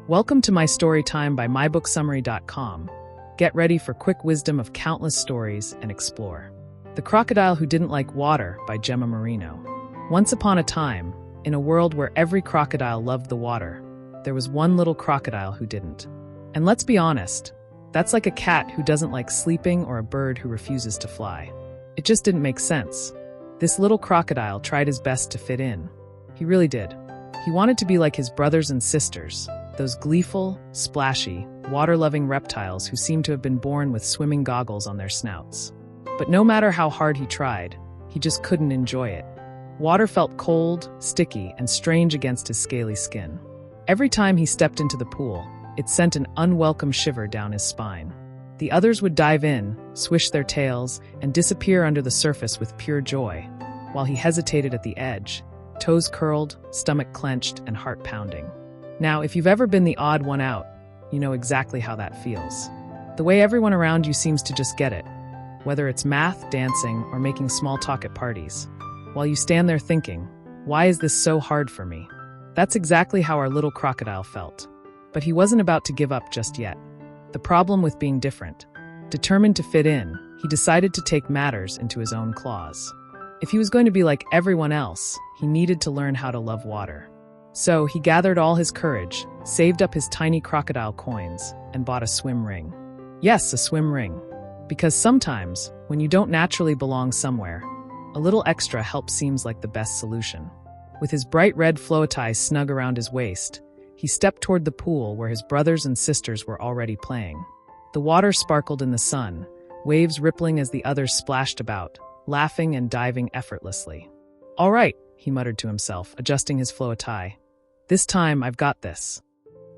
Welcome to my story time by mybooksummary.com. Get ready for quick wisdom of countless stories and explore. The Crocodile Who Didn't Like Water by Gemma Merino. Once upon a time, in a world where every crocodile loved the water, there was one little crocodile who didn't. And let's be honest, that's like a cat who doesn't like sleeping or a bird who refuses to fly. It just didn't make sense. This little crocodile tried his best to fit in. He really did. He wanted to be like his brothers and sisters, those gleeful, splashy, water-loving reptiles who seemed to have been born with swimming goggles on their snouts. But no matter how hard he tried, he just couldn't enjoy it. Water felt cold, sticky, and strange against his scaly skin. Every time he stepped into the pool, it sent an unwelcome shiver down his spine. The others would dive in, swish their tails, and disappear under the surface with pure joy, while he hesitated at the edge, toes curled, stomach clenched, and heart pounding. Now, if you've ever been the odd one out, you know exactly how that feels. The way everyone around you seems to just get it, whether it's math, dancing, or making small talk at parties. While you stand there thinking, why is this so hard for me? That's exactly how our little crocodile felt. But he wasn't about to give up just yet. The problem with being different. Determined to fit in, he decided to take matters into his own claws. If he was going to be like everyone else, he needed to learn how to love water. So he gathered all his courage, saved up his tiny crocodile coins, and bought a swim ring. Yes, a swim ring. Because sometimes, when you don't naturally belong somewhere, a little extra help seems like the best solution. With his bright red flow tie snug around his waist, he stepped toward the pool where his brothers and sisters were already playing. The water sparkled in the sun, waves rippling as the others splashed about, laughing and diving effortlessly. "All right," he muttered to himself, adjusting his flow tie. "This time I've got this."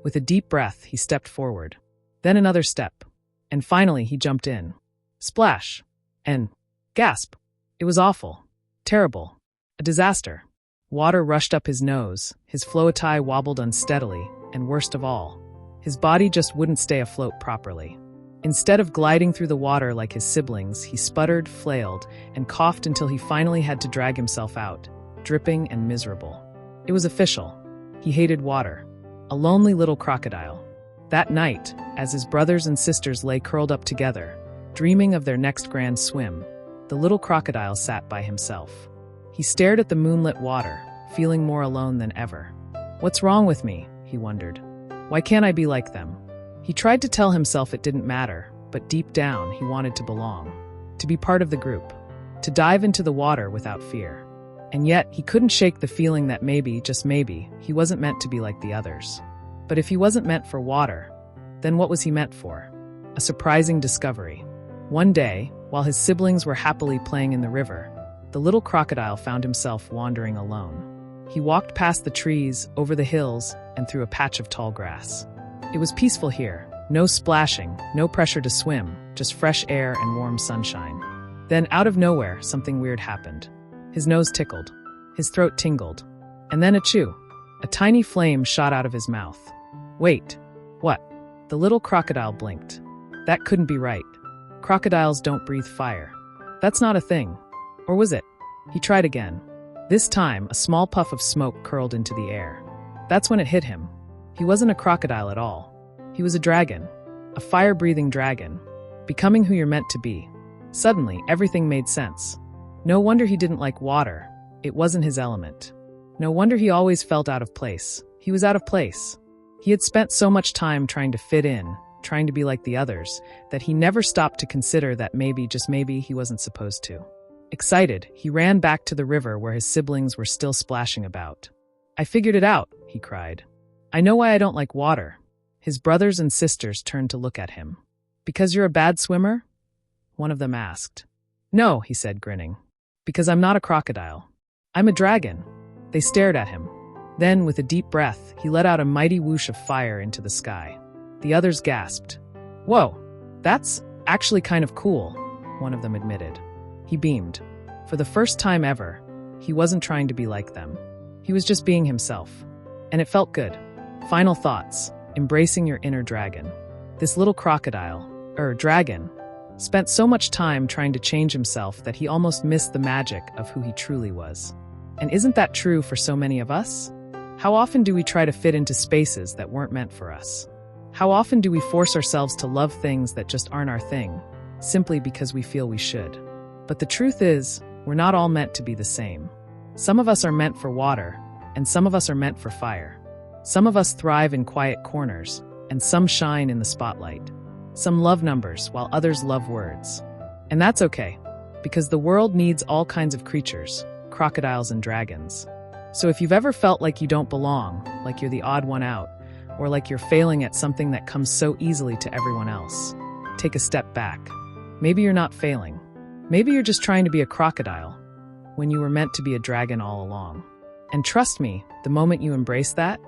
With a deep breath, he stepped forward. Then another step. And finally, he jumped in. Splash! And gasp! It was awful. Terrible. A disaster. Water rushed up his nose, his flow tie wobbled unsteadily, and worst of all, his body just wouldn't stay afloat properly. Instead of gliding through the water like his siblings, he sputtered, flailed, and coughed until he finally had to drag himself out, dripping and miserable. It was official. He hated water. A lonely little crocodile. That night, as his brothers and sisters lay curled up together, dreaming of their next grand swim, the little crocodile sat by himself. He stared at the moonlit water, feeling more alone than ever. What's wrong with me? He wondered. Why can't I be like them? He tried to tell himself it didn't matter, but deep down he wanted to belong, to be part of the group, to dive into the water without fear. And yet he couldn't shake the feeling that maybe, just maybe, he wasn't meant to be like the others. But if he wasn't meant for water, then what was he meant for? A surprising discovery. One day, while his siblings were happily playing in the river, the little crocodile found himself wandering alone. He walked past the trees, over the hills, and through a patch of tall grass. It was peaceful here, no splashing, no pressure to swim, just fresh air and warm sunshine. Then, out of nowhere, something weird happened. His nose tickled, his throat tingled, and then achoo! A tiny flame shot out of his mouth. Wait, what? The little crocodile blinked. That couldn't be right. Crocodiles don't breathe fire. That's not a thing. Or was it? He tried again. This time, a small puff of smoke curled into the air. That's when it hit him. He wasn't a crocodile at all. He was a dragon. A fire-breathing dragon. Becoming who you're meant to be. Suddenly, everything made sense. No wonder he didn't like water. It wasn't his element. No wonder he always felt out of place. He was out of place. He had spent so much time trying to fit in, trying to be like the others, that he never stopped to consider that maybe, just maybe, he wasn't supposed to. Excited, he ran back to the river where his siblings were still splashing about. "I figured it out," he cried. "I know why I don't like water." His brothers and sisters turned to look at him. "Because you're a bad swimmer?" one of them asked. "No," he said, grinning. "Because I'm not a crocodile. I'm a dragon." They stared at him. Then, with a deep breath, he let out a mighty whoosh of fire into the sky. The others gasped. "Whoa, that's actually kind of cool," one of them admitted. He beamed. For the first time ever, he wasn't trying to be like them. He was just being himself. And it felt good. Final thoughts. Embracing your inner dragon. This little crocodile, dragon, spent so much time trying to change himself that he almost missed the magic of who he truly was. And isn't that true for so many of us? How often do we try to fit into spaces that weren't meant for us? How often do we force ourselves to love things that just aren't our thing, simply because we feel we should? But the truth is, we're not all meant to be the same. Some of us are meant for water, and some of us are meant for fire. Some of us thrive in quiet corners, and some shine in the spotlight. Some love numbers, while others love words. And that's okay, because the world needs all kinds of creatures, crocodiles and dragons. So if you've ever felt like you don't belong, like you're the odd one out, or like you're failing at something that comes so easily to everyone else, take a step back. Maybe you're not failing. Maybe you're just trying to be a crocodile when you were meant to be a dragon all along. And trust me, the moment you embrace that,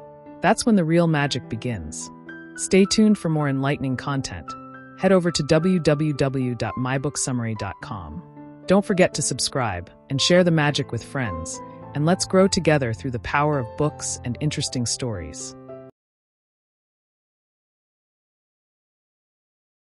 that's when the real magic begins. Stay tuned for more enlightening content. Head over to www.mybooksummary.com. Don't forget to subscribe and share the magic with friends, and let's grow together through the power of books and interesting stories.